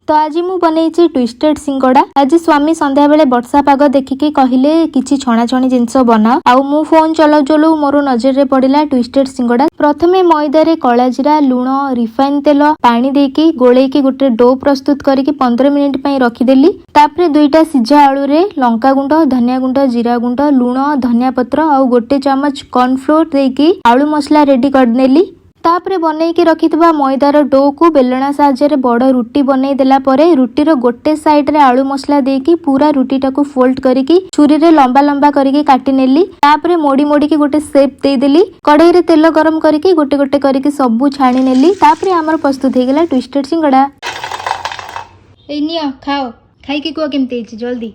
तो आज मु बनई ट्विस्टेड सिंगड़ा। आज स्वामी संध्या बेले वर्षा पाग देखिकी कहले किछि छणाछणी जिनस बना आउ मु फोन चलाउ चलाउ मोर नजर रे पड़िला ट्विस्टेड सिंगड़ा। प्रथमे मैदा रे कला जीरा लुण रिफाइन तेल पानी देकी गोलेकी गोटे डो प्रस्तुत करके 15 मिनिट पई रखिदेली। तापरे दुईटा सिझा आलू रे लंका गुंड धनिया गुंड जीरा गुंड लुण धनिया पत्र आउ गोटे चमच कॉर्नफ्लोर देकी आलू मसला रेडी करनेली। तापरे बनईकी रखिथिबा मैदार डो को बेलना साहाय्य बड़ रुटी बनई देला परे रुटीर गोटे साइड रे आलू मसला देकी पूरा रुटी टाको फोल्ड करिकी छुरी रे लंबा लंबा करिकी काटी नेली। तापरे मोड़ी मोड़ी की गोटे शेप दे देली। कढ़ाई रे तेल गरम करिकी गोटे गोटे करिकी सबु छाणी नेली। तापरे हमर प्रस्तुत हे गेला ट्विस्टेड सिंगड़ा। ए नियो खाओ खाई की को केमते जल्दी।